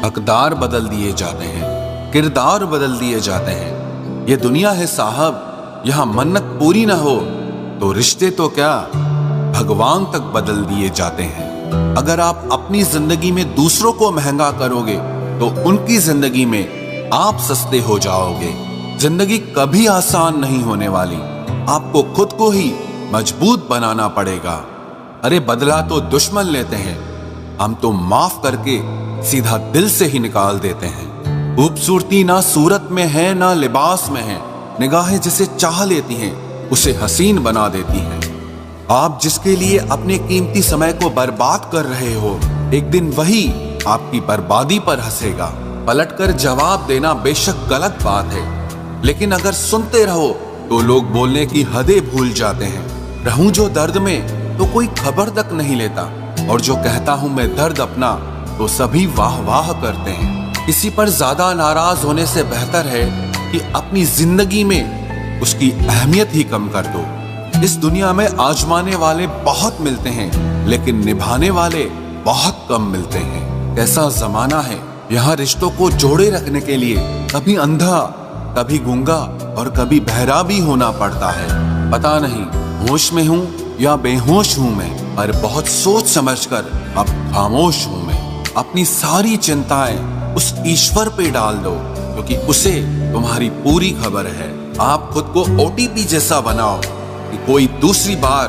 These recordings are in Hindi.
हकदार बदल दिए जाते हैं, किरदार बदल दिए जाते हैं। ये दुनिया है साहब, यहाँ मन्नत पूरी ना हो तो रिश्ते तो क्या भगवान तक बदल दिए जाते हैं। अगर आप अपनी जिंदगी में दूसरों को महंगा करोगे तो उनकी जिंदगी में आप सस्ते हो जाओगे। जिंदगी कभी आसान नहीं होने वाली, आपको खुद को ही मजबूत बनाना पड़ेगा। अरे बदला तो दुश्मन लेते हैं, हम तो माफ करके सीधा दिल से ही निकाल देते हैं। खूबसूरती ना सूरत में है ना लिबास में है, निगाहें जिसे चाह लेती हैं उसे हसीन बना देती हैं। आप जिसके लिए अपने कीमती समय को बर्बाद कर रहे हो, एक दिन वही आपकी बर्बादी पर हंसेगा। पलटकर जवाब देना बेशक गलत बात है, लेकिन अगर सुनते रहो तो लोग बोलने की हदें भूल जाते हैं। रहूं जो दर्द में तो कोई खबर तक नहीं लेता, और जो कहता हूं मैं दर्द अपना तो सभी वाह वाह करते हैं। किसी पर ज्यादा नाराज होने से बेहतर है कि अपनी जिंदगी में उसकी अहमियत ही कम कर दो। इस दुनिया में आजमाने वाले बहुत मिलते हैं, लेकिन निभाने वाले बहुत कम मिलते हैं। कैसा जमाना है, यहाँ रिश्तों को जोड़े रखने के लिए कभी अंधा, कभी गूंगा और कभी बहरा भी होना पड़ता है। पता नहीं होश में हूँ या बेहोश हूँ मैं, पर बहुत सोच समझकर अब खामोश हूँ मैं। अपनी सारी चिंताएं उस ईश्वर पे डाल दो, क्योंकि उसे तुम्हारी पूरी खबर है। आप खुद को ओटीपी जैसा बनाओ कि कोई दूसरी बार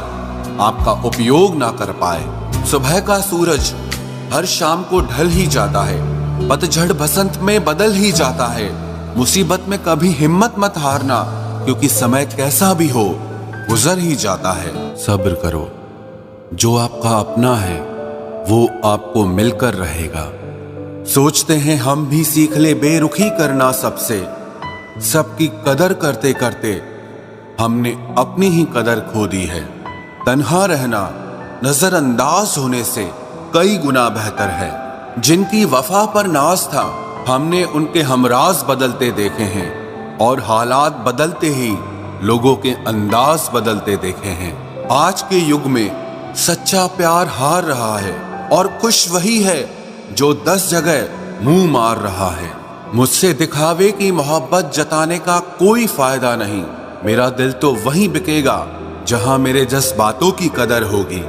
आपका उपयोग ना कर पाए। सुबह का सूरज हर शाम को ढल ही जाता है, पतझड़ बसंत में बदल ही जाता है। मुसीबत में कभी हिम्मत मत हारना, क्योंकि समय कैसा भी हो गुजर ही जाता है। सब्र करो, जो आपका अपना है वो आपको मिलकर रहेगा। सोचते हैं हम भी सीख ले बेरुखी करना सबसे, सबकी कदर करते करते हमने अपनी ही कदर खो दी है। तन्हा रहना नजरअंदाज होने से कई गुना बेहतर है। जिनकी वफा पर नाज था, हमने उनके हमराज बदलते देखे हैं, और हालात बदलते ही लोगों के अंदाज बदलते देखे हैं। आज के युग में सच्चा प्यार हार रहा है, और खुश वही है जो 10 जगह मुंह मार रहा है। मुझसे दिखावे की मोहब्बत जताने का कोई फायदा नहीं। मेरा दिल तो वहीं बिकेगा जहां मेरे जज्बातों की कदर होगी।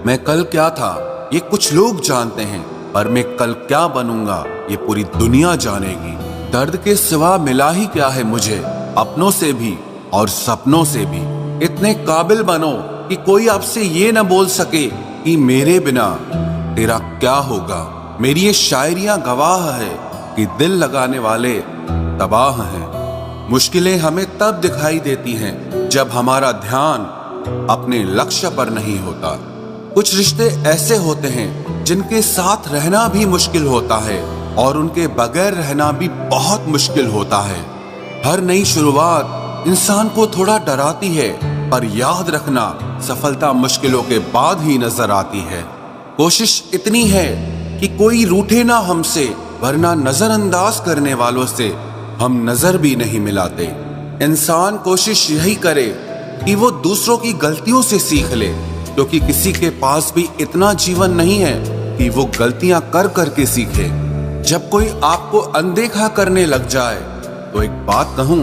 मैं कल क्या था ये कुछ लोग जानते हैं, पर मैं कल क्या बनूंगा ये पूरी दुनिया जानेगी। दर्द के सिवा मिला ही क्या है मुझे, अपनों से भी और सपनों से भी। इतने काबिल बनो कि कोई आपसे ये न बोल सके कि मेरे बिना तेरा क्या होगा। मेरी ये शायरियां गवाह है कि दिल लगाने वाले तबाह हैं। मुश्किलें हमें तब दिखाई देती हैं जब हमारा ध्यान अपने लक्ष्य पर नहीं होता। कुछ रिश्ते ऐसे होते हैं जिनके साथ रहना भी मुश्किल होता है, और उनके बगैर रहना भी बहुत मुश्किल होता है। हर नई शुरुआत इंसान को थोड़ा डराती है, पर याद रखना सफलता मुश्किलों के बाद ही नजर आती है। कोशिश इतनी है कि कोई रूठे ना हमसे, वरना नजरअंदाज करने वालों से हम नजर भी नहीं मिलाते। इंसान कोशिश यही करे कि वो दूसरों की गलतियों से सीख ले, क्योंकि किसी के पास भी इतना जीवन नहीं है कि वो गलतियां कर करके सीखे। जब कोई आपको अनदेखा करने लग जाए तो एक बात कहूं,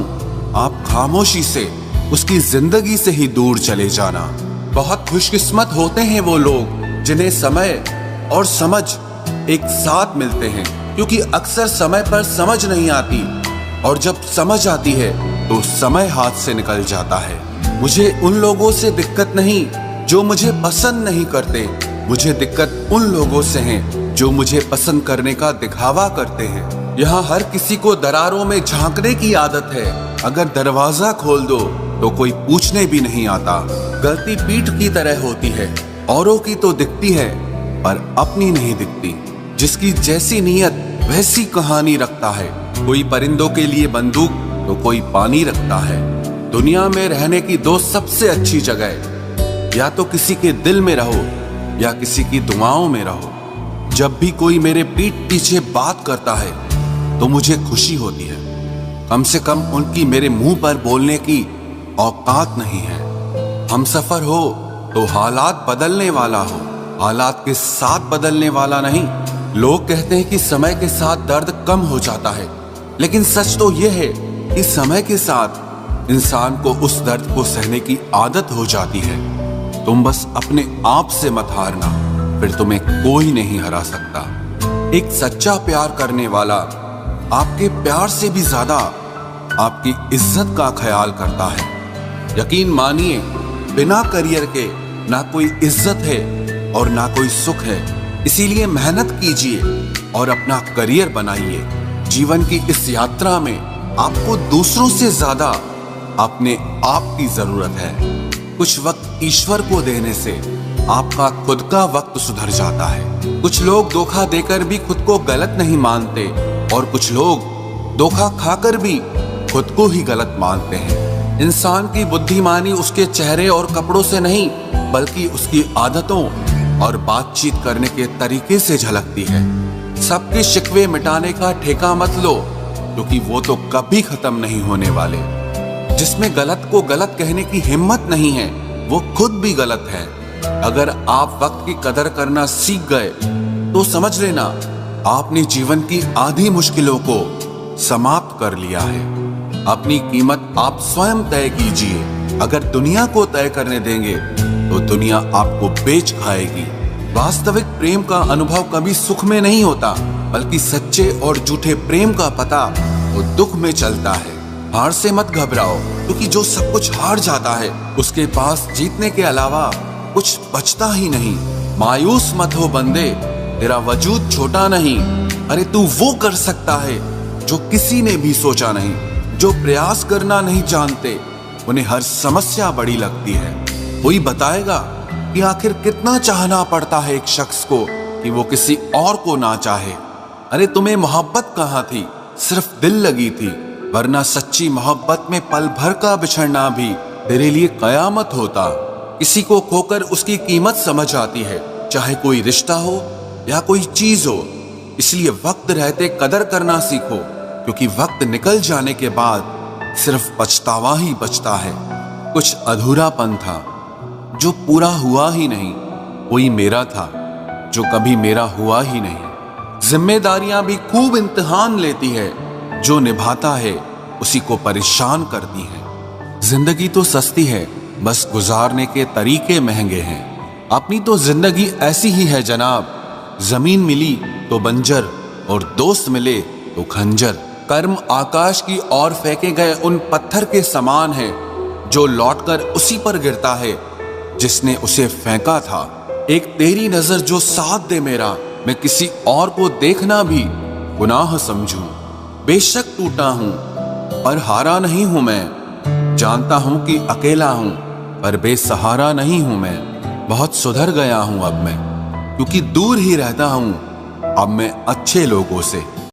आप खामोशी से उसकी जिंदगी से ही दूर चले जाना। बहुत खुशकिस्मत होते हैं वो लोग जिन्हें समय और समझ एक साथ मिलते हैं, क्योंकि अक्सर समय पर समझ नहीं आती, और जब समझ आती है तो समय हाथ से निकल जाता है। मुझे उन लोगों से दिक्कत नहीं जो मुझे पसंद नहीं करते, मुझे दिक्कत उन लोगों से है जो मुझे पसंद करने का दिखावा करते हैं। यहाँ हर किसी को दरारों में झांकने की आदत है, अगर दरवाजा खोल दो तो कोई पूछने भी नहीं आता। गलती पीठ की तरह होती है, औरों की तो दिखती है पर अपनी नहीं दिखती। जिसकी जैसी नीयत वैसी कहानी रखता है। कोई परिंदों के लिए बंदूक तो कोई पानी रखता है। दुनिया में रहने की दो सबसे अच्छी जगह, या तो किसी के दिल में रहो या किसी की दुआओं में रहो। जब भी कोई मेरे पीठ पीछे बात करता है तो मुझे खुशी होती है, कम से कम उनकी मेरे मुंह पर बोलने की औकात नहीं है। हमसफर हो तो हालात बदलने वाला हो, हालात के साथ बदलने वाला नहीं। लोग कहते हैं कि समय के साथ दर्द कम हो जाता है, लेकिन सच तो यह है कि समय के साथ इंसान को उस दर्द को सहने की आदत हो जाती है। तुम बस अपने आप से मत हारना, फिर तुम्हें कोई नहीं हरा सकता। एक सच्चा प्यार करने वाला आपके प्यार से भी ज्यादा आपकी इज्जत का ख्याल करता है। यकीन मानिए, बिना करियर के ना कोई इज्जत है और ना कोई सुख है। इसीलिए मेहनत कीजिए और अपना करियर बनाइए। जीवन की इस यात्रा में आपको दूसरों से ज्यादा अपने आप की जरूरत है। कुछ वक्त ईश्वर को देने से आपका खुद का वक्त सुधर जाता है। कुछ लोग धोखा देकर भी खुद को गलत नहीं मानते और कुछ लोग धोखा खाकर भी खुद को ही गलत मानते हैं। इंसान की बुद्धिमानी उसके चेहरे और कपड़ों से नहीं, बल्कि उसकी आदतों और बातचीत करने के तरीके से झलकती है। सबके शिकवे मिटाने का ठेका मत लो, क्योंकि वो तो कभी खत्म नहीं होने वाले। जिसमें गलत को गलत कहने की हिम्मत नहीं है, वो खुद भी गलत है। अगर आप वक्त की कदर करना सीख गए तो समझ लेना आपने जीवन की आधी मुश्किलों को समाप्त कर लिया है। अपनी कीमत आप स्वयं तय कीजिए। अगर दुनिया को तय करने देंगे तो दुनिया आपको बेच खाएगी। वास्तविक प्रेम का अनुभव कभी सुख में नहीं होता, बल्कि सच्चे और झूठे प्रेम का पता वो दुख में चलता है। हार से मत घबराओ, क्योंकि जो सब कुछ हार जाता है उसके पास जीतने के अलावा कुछ बचता ही नहीं। मायूस मत हो बंदे, तेरा वजूद छोटा नहीं। अरे तू वो कर सकता है जो किसी ने भी सोचा नहीं। जो प्रयास करना नहीं जानते उन्हें हर समस्या बड़ी लगती है। कोई बताएगा कि आखिर कितना चाहना पड़ता है एक शख्स को कि वो किसी और को ना चाहे। अरे तुम्हें मोहब्बत कहाँ थी, सिर्फ दिल लगी थी, वरना सच्ची मोहब्बत में पल भर का बिछड़ना भी तेरे लिए कयामत होता। किसी को खोकर उसकी कीमत समझ आती है, चाहे कोई रिश्ता हो या कोई चीज हो। इसलिए वक्त रहते कदर करना सीखो, क्योंकि वक्त निकल जाने के बाद सिर्फ पछतावा ही बचता है। कुछ अधूरापन था जो पूरा हुआ ही नहीं, कोई मेरा था जो कभी मेरा हुआ ही नहीं। जिम्मेदारियां भी खूब इम्तिहान लेती है, जो निभाता है उसी को परेशान करती है। जिंदगी तो सस्ती है, बस गुजारने के तरीके महंगे हैं। अपनी तो जिंदगी ऐसी ही है जनाब, जमीन मिली तो बंजर और दोस्त मिले तो खंजर। कर्म आकाश की ओर फेंके गए उन पत्थर के समान है, जो लौटकर उसी पर गिरता है जिसने उसे फेंका था। एक तेरी नजर जो साथ दे मेरा, मैं किसी और को देखना भी गुनाह समझूं। बेशक टूटा हूं पर हारा नहीं हूं मैं, जानता हूं कि अकेला हूं पर बेसहारा नहीं हूं मैं। बहुत सुधर गया हूं अब मैं, क्योंकि दूर ही रहता हूं अब मैं अच्छे लोगों से।